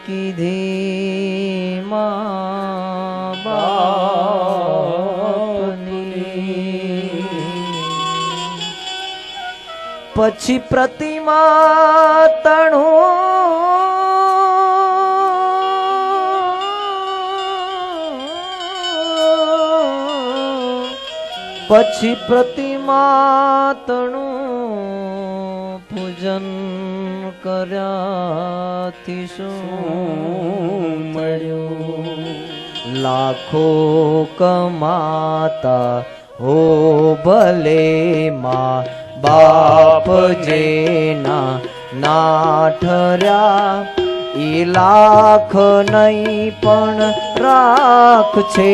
કીધી મા બાપની. પછી પ્રતિમા તણું, પછી પ્રતિમા તણું પૂજન કર્યાથી શું મળ્યું? લાખો કમાતા હો ભલે માં બાપ જેના ના ઠર્યા, ઈ લાખ નહીં પણ રાખ છે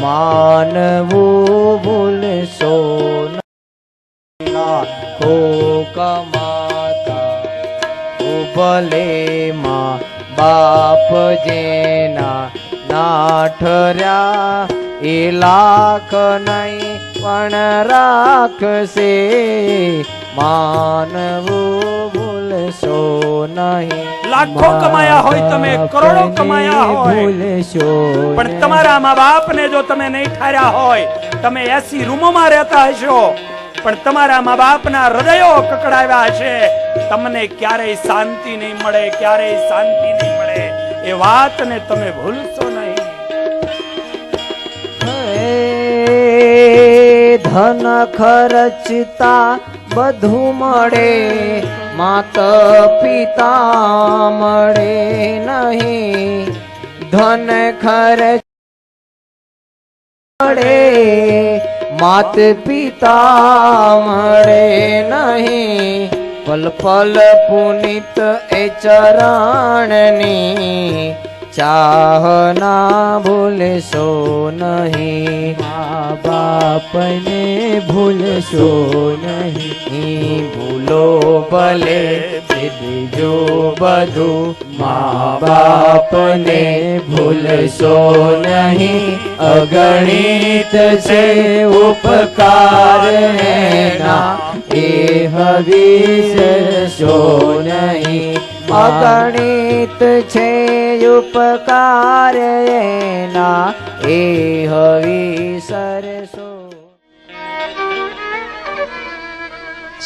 માનવું ભૂલશો. લાખો કમાતા હો ભલે માં બાપ જેના ના ઠર્યા, એ લાખ નહીં પણ રાખશે માનવું ભૂલશો નહીં. લાખો કમાયા હોય તમે, કરોડો કમાયા હોય, ભૂલશો પણ તમારા મા બાપ ને જો તમે નહીં ઠાર્યા હોય, તમે 80 રૂમોમાં રહેતા હશો પણ તમારા મા બાપ ના હૃદયો કકડાવ્યા હશે, તમને ક્યારેય શાંતિ નહીં મળે, ક્યારેય શાંતિ નહીં મળે. એ વાતને તમે ભૂલશો નહીં. ધન ખર્ચતા બધું મળે, માતા પિતા મળે નહીં. ધન ખર્ચ મળે, માત પિતા મળે નહીં. પલ પલ પુનિત એ ચરણની ચાહના ભૂલશો નહીં. મા બાપને ભૂલશો નહીં. ભૂલો ભલે બીજો બધું, મા બાપને ભૂલશો નહીં. અગણિત છે ઉપકાર એના, એ હવિષશો નહીં. અગણિત છે ઉપકાર એના, એ હવિષરશો.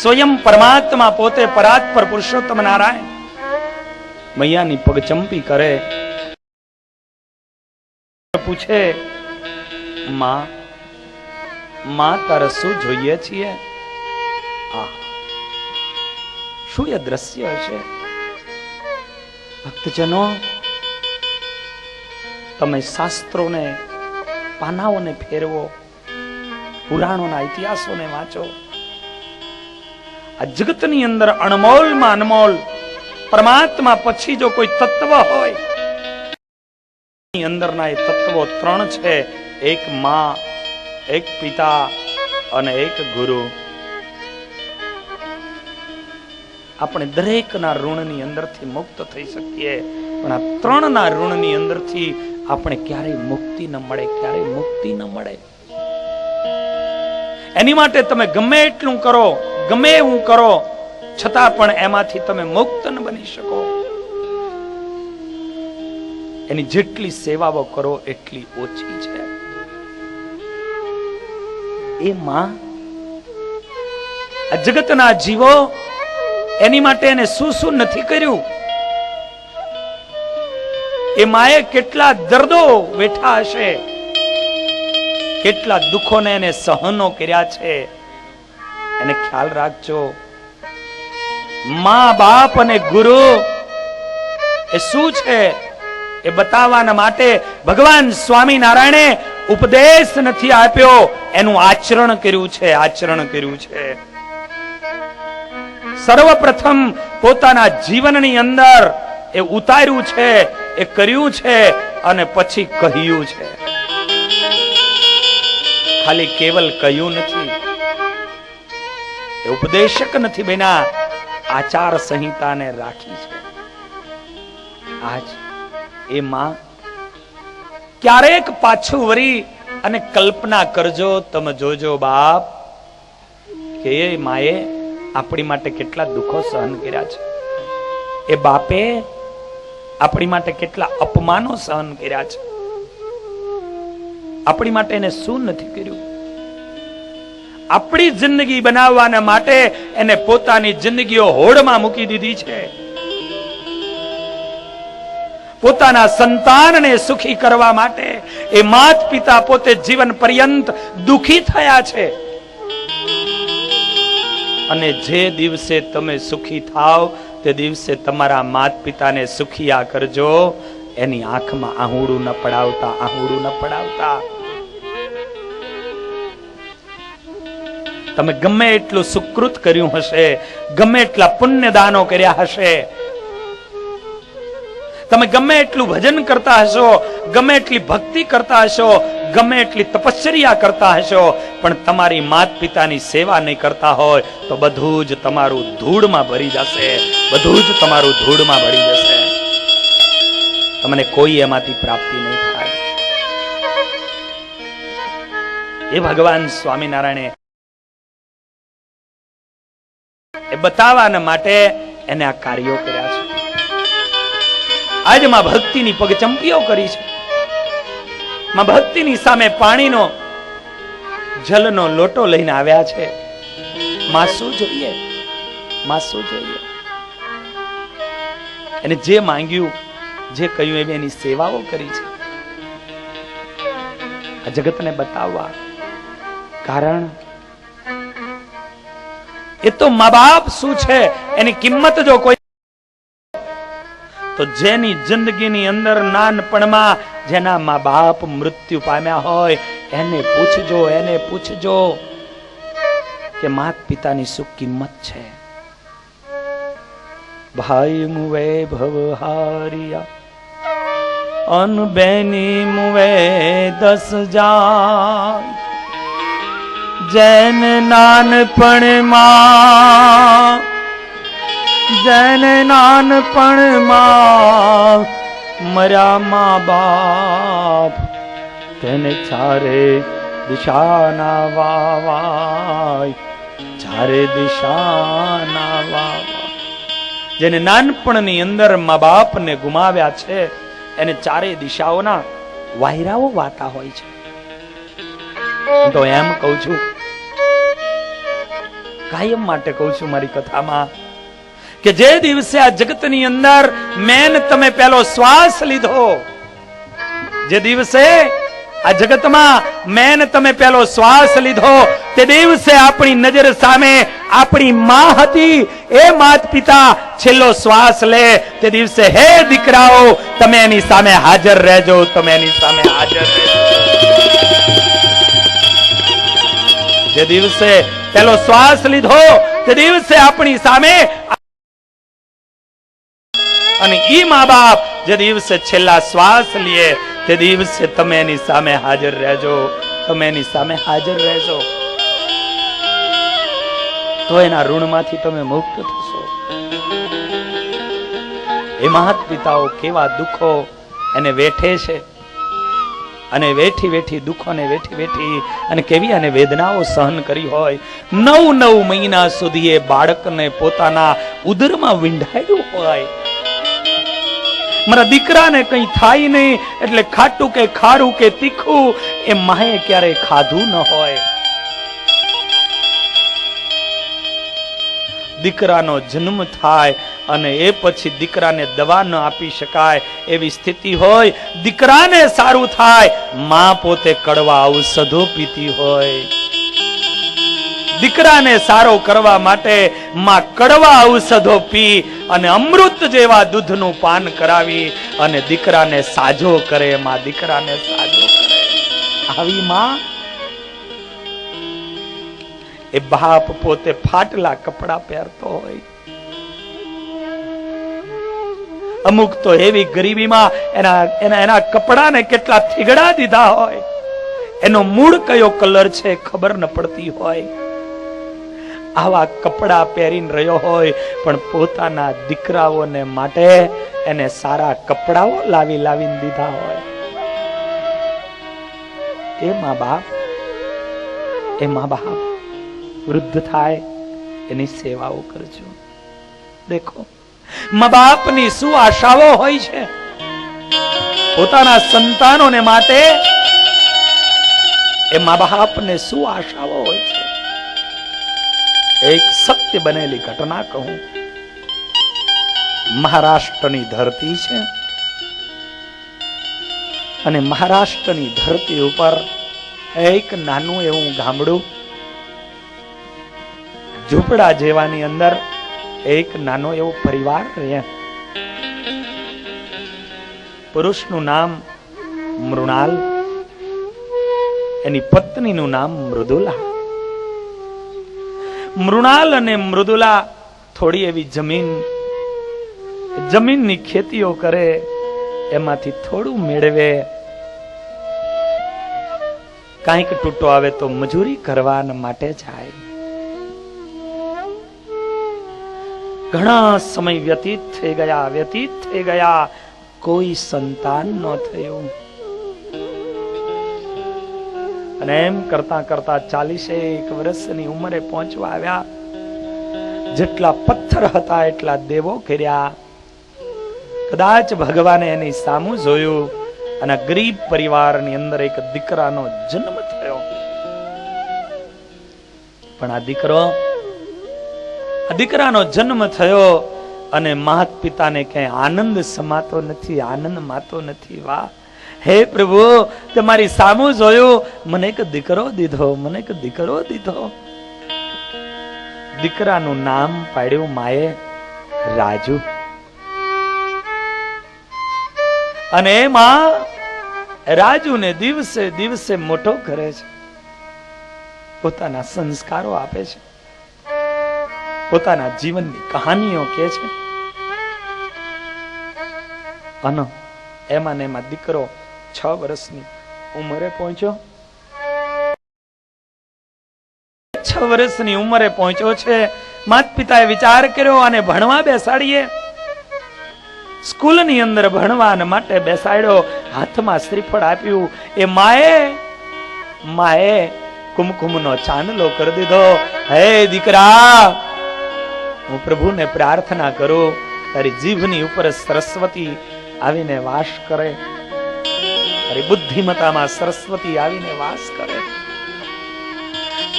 સ્વયં પરમાત્મા પોતે પરાત્પર પુરુષોત્તમ નારાયણ મૈયાની પગ ચંપી કરે, પૂછે માં તારે શું જોઈએ છીએ? શું એ દ્રશ્ય હશે? ભક્તજનો, તમે શાસ્ત્રોને પાનાઓને ફેરવો, પુરાણોના ઇતિહાસોને વાંચો. આ જગતની અંદર અણમોલમાં અનમોલ પરમાત્મા પછી જો કોઈ તત્વ હોય, અંદરના એ તત્વો 3 છે. એક માં, એક પિતા અને એક ગુરુ. આપણે દરેકના ઋણની અંદરથી મુક્ત થઈ શકીએ, પણ આ 3ના ઋણની અંદરથી આપણે ક્યારેય મુક્તિ ન મળે, ક્યારેય મુક્તિ ન મળે. એની માટે તમે ગમે એટલું કરો, ગમે એવું કરો, છતાં પણ એમાંથી તમે મુક્ત ન બની શકો. એની જેટલી સેવાઓ કરો એટલી ઓછી છે. એ માં, આ જગતના જીવો એની માટે એને શું નથી કર્યું. એ માએ કેટલા દર્દો વેઠા હશે, કેટલા દુઃખોને એને સહનો કર્યા છે. એને ખ્યાલ રાખજો. મા બાપ અને ગુરુ એ શું છે એ બતાવવાના માટે ભગવાન સ્વામિનારાયણે ઉપદેશ નથી આપ્યો, એનું આચરણ કર્યું છે. આચરણ કર્યું છે. સર્વપ્રથમ પોતાના જીવનની અંદર એ ઉતાર્યું છે, એ કર્યું છે અને પછી કહ્યું છે. ખાલી કેવલ કહ્યું નથી, એ ઉપદેશક નથી બેના, આચાર સંહિતાને રાખી છે. આજ એ માં ક્યારેક પાછું વળી અને કલ્પના કરજો, તમે જોજો બાપ કે એ માએ આપણી માટે કેટલા દુઃખો સહન કર્યા છે. એ બાપે આપણી માટે કેટલા અપમાનો સહન કર્યા છે, આપણી માટે એને શું નથી કર્યું. આપણી જિંદગી બનાવવાના માટે એને પોતાની જિંદગીઓ હોડમાં મૂકી દીધી છે. પોતાના સંતાનને સુખી કરવા માટે એ માત પિતા પોતે જીવન પર્યંત દુખી થયા છે. અને જે દિવસે તમે સુખી થાવ તે દિવસે તમારા માત પિતાને સુખિયા કરજો. એની આંખમાં આહુડું ન પડાવતા, આહુડું ન પડાવતા. તમે ગમે એટલું સુકૃત કર્યું હશે, ગમે એટલા પુણ્યદાનો કર્યા હશે, તમે ગમે એટલું ભજન કરતા હશો, ગમે એટલી ભક્તિ કરતા હશો, ગમે એટલી તપશ્ચર્યા કરતા હશો, પણ તમારી માત પિતાની સેવા નહીં કરતા હોય તો બધું જ તમારું ધૂળમાં ભરી જશે, બધું જ તમારું ધૂળમાં ભરી જશે. તમને કોઈ એમાંથી પ્રાપ્તિ નહીં થાય. એ ભગવાન સ્વામિનારાયણે એ બતાવવાના માટે એને આ કાર્યો કર્યા છે. આજે માં ભક્તિની પગચંપીઓ કરી છે. માં ભક્તિની સામે પાણીનો જલનો લોટો લઈને આવ્યા છે. માં શું જોઈએ? માં શું જોઈએ? એને જે માંગ્યું, જે કહ્યું એવી એની સેવાઓ કરી છે. આ જગતને બતાવવા. કારણ એ તો મા બાપ શું છે એની કિંમત જો કોઈ, તો જેની જિંદગીની અંદર નાનપણમાં જેના મા બાપ મૃત્યુ પામ્યા હોય એને પૂછજો, એને પૂછજો કે માત પિતાની શું કિંમત છે. ભાઈ મુવે ભવહારિયા અન બેની મુવે 10 જાય. જૈન નાનપણમાં, જૈન નાનપણમાં મર્યા મા બાપ, તેને ચારે દિશાના વાવાય, ચારે દિશાના વાવાય. જેને નાનપણની અંદર મા બાપને ગુમાવ્યા છે એને ચારે દિશાઓના વાયરાઓ વાતા હોય છે. તો એમ કહું છું, કાયમ માટે કહું છું મારી કથામાં, કે જે દિવસે આ જગતની અંદર મેન તમે પહેલો શ્વાસ લીધો, જે દિવસે આ જગતમાં મેન તમે પહેલો શ્વાસ લીધો, તે દિવસે આપણી નજર સામે આપણી માં હતી, એ માત પિતા છેલ્લો શ્વાસ લે તે દિવસે હે દીકરાઓ તમે એની સામે હાજર રહેજો, તમે એની સામે હાજર રહેજો. જે દિવસે પહેલો શ્વાસ લીધો તે દિવસે આપણી સામે, અને ઈ મા બાપ જે દિવસે છેલ્લા શ્વાસ લે તે દિવસે તમે એની સામે હાજર રહેજો, તમે એની સામે હાજર રહેજો. તો એના ઋણમાંથી તમે મુક્ત થશો. એ માત પિતાઓ કેવા દુઃખો એને વેઠે છે, અને વેઠી વેઠી દુઃખોને વેઠી વેઠી અને કેવી અને વેદનાઓ સહન કરી હોય. 9 મહિના સુધી એ બાળકને પોતાના ઉદરમાં વીંઢાયું હોય. મારા દીકરાને કઈ થાય નહીં એટલે ખાટું કે ખારું કે તીખું એ માએ ક્યારે ખાધું ન હોય. દીકરાનો જન્મ થાય અને એ પછી દીકરાને દવા ન આપી શકાય એવી સ્થિતિ હોય. દીકરાને સારું થાય, માં પોતે કડવા ઔષધો પીતી હોય. દીકરાને સારો કરવા માટે માં કડવા ઔષધો પી અને અમૃત જેવા દૂધનું પાન કરાવી અને દીકરાને સાજો કરે. માં દીકરાને સાજો કરે. આવી માં. એ બાપ પોતે ફાટલા કપડા પહેરતો હોય. અમુક તો એવી ગરીબીમાં એના કપડાને કેટલા થીગડા દીધા હોય, એનો મૂળ કયો કલર છે ખબર ન પડતી હોય. આવા કપડા પહેરીને રહ્યો હોય, પણ પોતાના દીકરાઓને માટે એને સારા કપડાઓ લાવી લાવીને દીધા હોય. એ મા બાપ વૃદ્ધ થાય એની સેવાઓ કરજો. દેખો મા બાપની શું આશાઓ હોય છે પોતાના સંતાનોને માટે, એ મા બાપને શું આશાઓ હોય છે. એક સત્ય બનેલી ઘટના કહું. મહારાષ્ટ્રની ધરતી છે અને મહારાષ્ટ્રની ધરતી ઉપર એક નાનું એવું ગામડું, ઝૂંપડા જેવાની અંદર એક નાનો એવો પરિવાર રહે. પુરુષનું નામ મૃણાલ, એની પત્નીનું નામ મૃદુલા. મૃણાલ અને મૃદુલા થોડી એવી જમીનની ખેતીઓ કરે, એમાંથી થોડું મેળવે, કાંઈક તૂટો આવે તો મજૂરી કરવા માટે જાય. ઘણા સમય વ્યતીત થઈ ગયા, કોઈ સંતાન ન થયું. અને એમ કરતા કરતા 41 વર્ષની ઉંમરે પહોંચવા આવ્યા. જેટલા પથ્થર હતા એટલા દેવો કર્યા. કદાચ ભગવાને એની સામું જોયું અને ગરીબ પરિવારની અંદર એક દીકરાનો જન્મ થયો. પણ આ દીકરાનો જન્મ થયો અને માત પિતાને ક્યાંય આનંદ સમાતો નથી, આનંદ માતો નથી. વાહ, હે પ્રભુ, તમારી સામું જોયું, મને એક દીકરો દીધો, મને એક દીકરો દીધો. દીકરાનું નામ પાડ્યું માએ રાજુ. અને એમાં રાજુને દિવસે દિવસે મોટો કરે છે, પોતાના સંસ્કારો આપે છે, પોતાના જીવનની કહાનીઓ કહે છે. અને એમાં ને એમાં દીકરો 6 વર્ષની ઉંમરે પહોંચ્યો. 6 વર્ષની ઉંમરે પહોંચ્યો છે. માતા પિતાએ વિચાર કર્યો અને ભણવા બેસાડીએ. સ્કૂલની અંદર ભણવા માટે બેસાડ્યો. હાથમાં શ્રીફળ આપ્યું. એ માએ કુમકુમનો ચાંદલો કરી દીધો. હે દીકરા, હું પ્રભુને પ્રાર્થના કરું, તારી જીભની ઉપર સરસ્વતી આવીને વાસ કરે, તારી બુદ્ધિમતામાં સરસ્વતી આવીને વાસ કરે.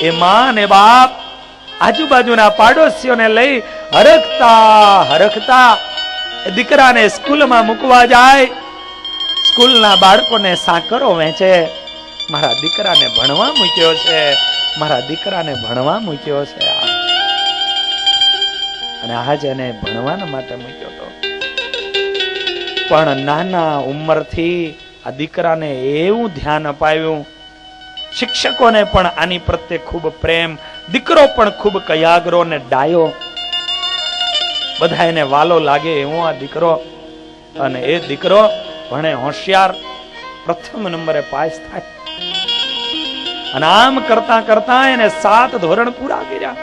એ માં ને બાપ આજુબાજુના પાડોશીઓને લઈ હરખતા દીકરાને સ્કૂલમાં મૂકવા જાય. સ્કૂલના બાળકોને સાકરો વેચે. મારા દીકરાને ભણવા મૂક્યો છે, મારા દીકરાને ભણવા મૂક્યો છે. અને આજ એને ભણવાના માટે મૂક્યો હતો. પણ નાના ઉંમરથી આ દીકરાને એવું ધ્યાન અપાવ્યું. શિક્ષકોને પણ આની પ્રત્યે ખૂબ પ્રેમ. દીકરો પણ ખૂબ કયાગરો ને ડાયો, બધા એને વાલો લાગે એવો આ દીકરો. અને એ દીકરો ભણે હોશિયાર, પ્રથમ નંબરે પાસ થાય. અને આમ કરતા કરતા એને 7 ધોરણ પૂરા કર્યા.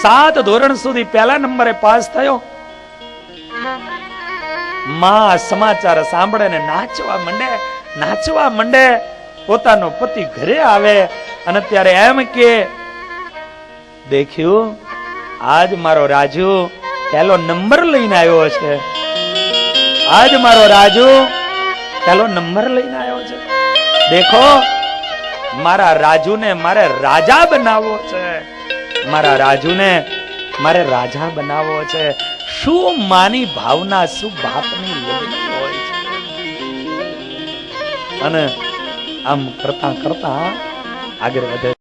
7 ધોરણ સુધી પહેલા નંબરે પાસ થયો. માં સમાચાર સાંભળે ને નાચવા માંડે. પોતાનો પતિ ઘરે આવે અને ત્યારે એમ કે, દેખ્યું, આજ મારો રાજુ પહેલો નંબર લઈને આવ્યો છે. આજ મારો રાજુ પહેલો નંબર લઈને આવ્યો છે. દેખો, મારા રાજુને મારે રાજા બનાવવો છે. મારા રાજુને મારે રાજા બનાવવો છે. શું માની ભાવના, શું બાપની લગ્ન હોય છે. અને આમ કરતા કરતા આગળ વધે.